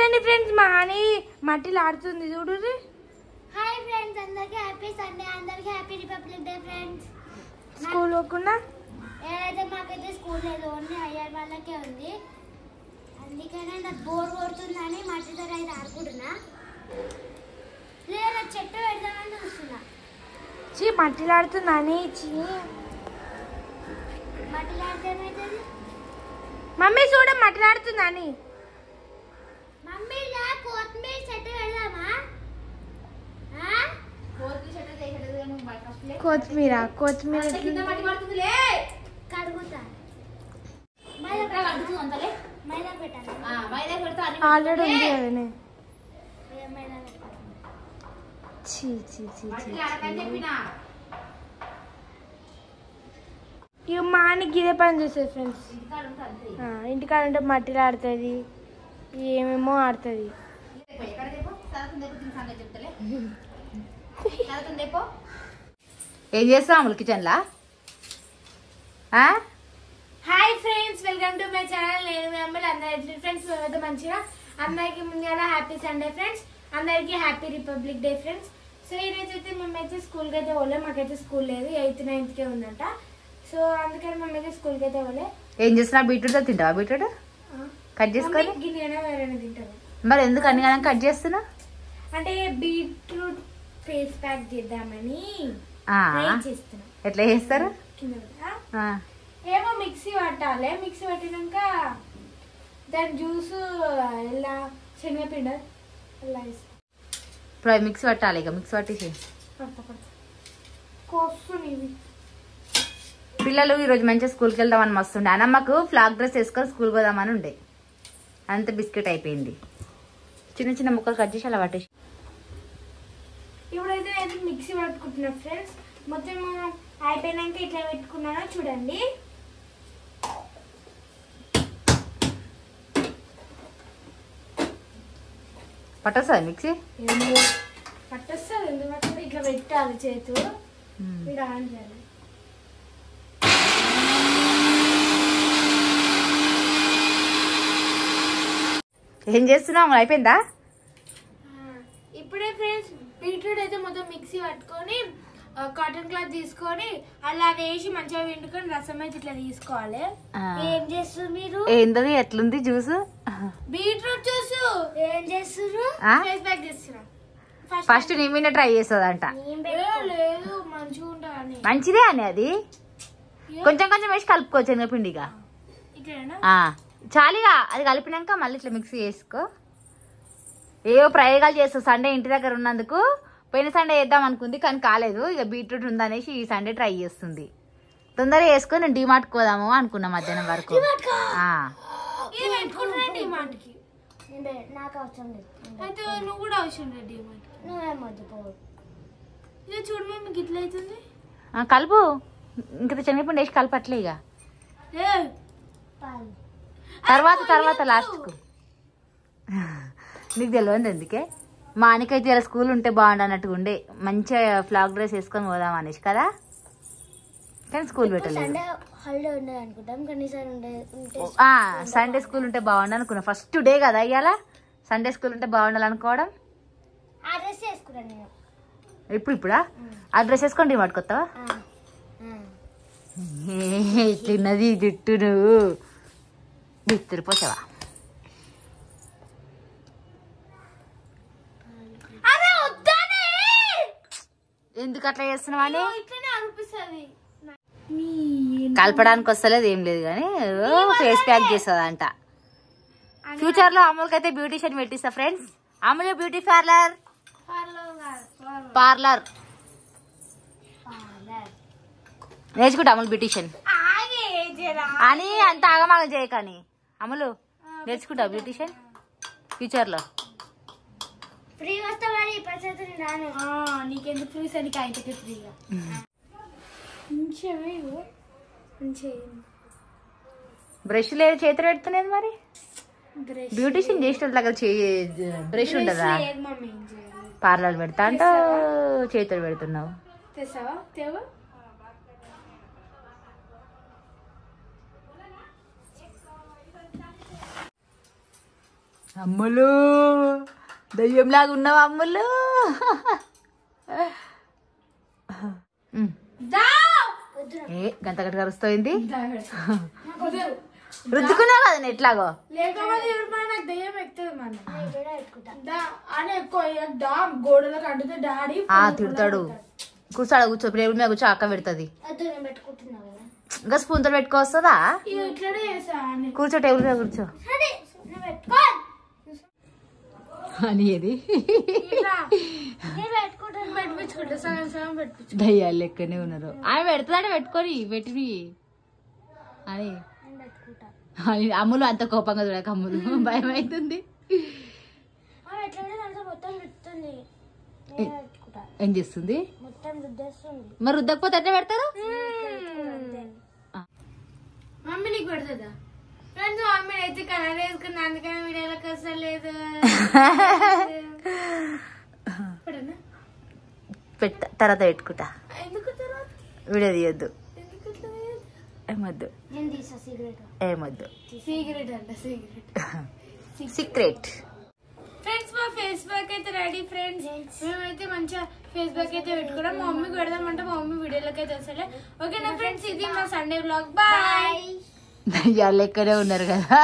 చూడండి ఫ్రెండ్స్, మా అని మట్టిలో ఆడుతుంది చూడు. హాయ్ ఫ్రెండ్స్, అందరికీ హ్యాపీ సండే, అందరికీ happy Republic Day friends. School పోకుండా ఏదైతే మాకైతే స్కూల్ లేదు, ఓన్లీ అయ్యారు వాళ్ళకే ఉంది. అందుకనే నాకు బోర్ కొడుతుందని మట్టితో అయితే ఆడుకుంటున్నా. లేదా చెట్టు పెడదామని చూస్తున్నా. మట్టిలో ఆడుతుందని మట్టిలో ఆడితే ఏమవుతుంది? మమ్మీ చూడ మట్టిలో ఆడుతుందని. మమ్మీ కొత్తిమీర చెట్టు పెడదామా? కొత్తిమీర కొత్తిమీర కడుగుతా. మైదా పెట్టాలి. ఆల్రెడీ ఉంది కదనే. మైదా పెట్టాలి. ఇక మా ఆయనకి ఇదే పని చేస్తుంది ఫ్రెండ్స్. ఇంటికాడ ఉంటే మట్టిలో ఆడుతుంది, ఏమేమో ఆడుతుంది. ఏం చేస్తాం కిచెన్లా? Hi friends, welcome to my channel. నేను మీ అమ్మాయి. అందరూ ఫ్రెండ్స్ మేమైతే మంచిగా. అందరికి ముందుగా హ్యాపీ సండే ఫ్రెండ్స్, అందరికి happy Republic Day friends. So ఈరోజు అయితే మేమైతే స్కూల్కి అయితే పోలే. మాకైతే స్కూల్ లేదు, 8th 9th ఉందంట. సో అందుకని మేమైతే స్కూల్కి అయితే పోలే. ఏం చేస్తున్నా? బీట్రూట్ తింటావా? బీట్రూట్ కట్ చేసుకొని గిన్నె వేరేనే తింటారు. మరి ఎందుకు అన్ని కాలం కట్ చేస్తున్నా? అంటే బీట్రూట్ ఫేస్ ప్యాక్ చేద్దామని చేస్తున్నా. ఎట్లా చేస్తారు? ఏమో మిక్సీ పట్టాలి. మిక్సీ పట్టినాక దాని జ్యూస్ ఇలా శనగపిండి అలా ఇప్పుడు మిక్సీ పట్టాలి. ఇక మిక్సీ పట్టేసి పిల్లలు ఈరోజు మంచిగా స్కూల్కి వెళ్దామని మస్తుండే. అన్నమ్మకు ఫ్లాగ్ డ్రెస్ వేసుకొని స్కూల్కి పోదామని ఉండే. అంత బిస్కెట్ అయిపోయింది. చిన్న చిన్న ముక్కలు కట్ చేసి అలా పట్టేసి ఇప్పుడైతే నేను మిక్సీ పట్టుకుంటున్నా ఫ్రెండ్స్. మొత్తం అయిపోయినాక ఇట్లా పెట్టుకున్నానో చూడండి. పట్టొస్తుంది మిక్సీ? పట్టొస్తుంది. ఎందుకంటే ఇట్లా పెట్టాలి చేతులు. ఇక్కడ ఆన్ చేయాలి. ఏం చేస్తున్నావు? అయిపోయిందా? ఇప్పుడే ఫ్రెండ్స్ బీట్రూట్ అయితే మొత్తం మిక్సీ పట్టుకొని కాటన్ క్లాత్ తీసుకొని అలా వేసి మంచిగా వండుకొని రసం అయితే ఇట్లా తీసుకోవాలి. ఏం చేస్తారు మీరు? ఏంటది? ఎట్లుంది జ్యూస్? Beetroot juice. ఏం చేస్తారు? ఫేస్ ప్యాక్ చేస్తున్నా. ఫస్ట్ నీ మీద ట్రై చేస్తుందంట. లేదు మంచిగా ఉంటుంది. మంచిదే అని అది కొంచెం కొంచెం వేసి కలుపుకోవచ్చు శనగపిండిగా. చాలిగా అది కలిపినాక మళ్ళీ ఇట్లా మిక్సీ చేసుకో. ఏవో ప్రయోగాలు చేస్తావు. సండే ఇంటి దగ్గర ఉన్నందుకు పోయిన సండే వేద్దాం అనుకుంది కానీ కాలేదు. ఇక బీట్రూట్ ఉందనేసి ఈ సండే ట్రై చేస్తుంది. తొందరగా వేసుకొని నేను డీమార్ట్కి పోదాము అనుకున్నా మధ్యాహ్నం వరకు. నాకు అవసరం లేదు. అయితే నువ్వు కూడా అవసరం లేదు డీమార్ట్. నువ్వేమొద్దు పోవు. ఇక చూడు మీకు ఇట్లా అవుతుంది. కలుపు. ఇంకా శనగపిండి వేసి కలపట్లే. ఇక తర్వాత లాస్ట్కు నీకు తెలియదు ఎందుకే. మా ఆయనకైతే ఇలా స్కూల్ ఉంటే బాగుండు అన్నట్టుగా ఉండే. మంచిగా ఫ్లాగ్ డ్రెస్ వేసుకొని పోదాం అనేసి కదా. కానీ స్కూల్ పెట్టలేదు. సండే స్కూల్ ఉంటే బాగుండు అనుకున్నా. ఫస్ట్ డే కదా ఇవాళ. సండే స్కూల్ ఉంటే బాగుండాలనుకోవడం. ఇప్పుడా ఆ డ్రెస్ వేసుకోండి పట్టుకొస్తావా? ఎట్లున్నది జుట్టు నువ్వు బిత్తిరిపోతావా? ఎందుకు అట్లా చేస్తున్నావు అని కలపడానికి వస్తలేదు. ఏం లేదు కానీ ఫేస్ ప్యాక్ చేస్తుందంట. ఫ్యూచర్ లో అమూల్కి అయితే బ్యూటీషియన్ పెట్టిస్తా ఫ్రెండ్స్. అమూల్ బ్యూటీ పార్లర్ నేర్చుకుంటా అమూల్ బ్యూటీషియన్ అని. అంత ఆగమాగం చేయకని అమలు నేర్చుకుంటా బ్యూటీషియన్ ఫ్యూచర్ లో. ఫ్రీ వస్తావని నీకెందుకు ఫ్రీ సరికి అయితే ఫ్రీగా బ్రష్ లేదు చేతులు పెడుతున్నది. మరి బ్యూటీషియన్ చేసిన దగ్గర బ్రష్ ఉంటుందా? పార్లర్ పెడతా అంట చేతులు పెడుతున్నావు. అమ్ములు దయ్యంలాగా ఉన్నావా అమ్ములు? ఏ గంట గట్ట కరుస్తాయింది రుద్దుకున్నావు కదా ఎట్లాగో లేకపోతే నాకు దయ్యం ఎక్కుతుంది గోడలకు అడ్డుతే డాడీ తిడతాడు. కూర్చోడ కూర్చో ప్లేబుల్ మీద కూర్చో అక్క పెడుతుంది. ఇంకా స్పూన్ తో పెట్టుకోవస్తుందా? కూర్చో టేబుల్ మీద కూర్చో అని ఏది దయ్యాలు లెక్కనే ఉన్నారు. ఆమె పెడతాడే పెట్టుకొని పెట్టి అని అమ్ములు అంత కోపంగా చూడక అమ్ములు భయం అవుతుంది. ఏం చేస్తుంది మరి రుద్దకపోతే ఎట్లా పెడతారు? మమ్మీ నీకు పెడుతుందా? ఫ్రెండ్స్ మమ్మీ అయితే కలర్ వేసుకున్నా అందుకని వీడియోలోకి వస్తలేదు. తర్వాత పెట్టుకుంటా. ఎందుకు వీడియో తీయొద్దు. ఏమొద్దు ఏమొద్దు సీక్రెట్ అంట సీక్రెట్. ఫ్రెండ్స్ మా ఫేస్ ప్యాక్ అయితే రెడీ ఫ్రెండ్స్. మేమైతే మంచిగా ఫేస్ ప్యాక్ అయితే పెట్టుకున్నాం. మా మమ్మీ పెడదామంటే మా మమ్మీ వీడియోలోకి అయితే వస్తలే. ఓకేనా ఫ్రెండ్స్, ఇది మా సండే వ్లాగ్. బాయ్. దయ్యాలు లెక్కనే ఉన్నారు కదా.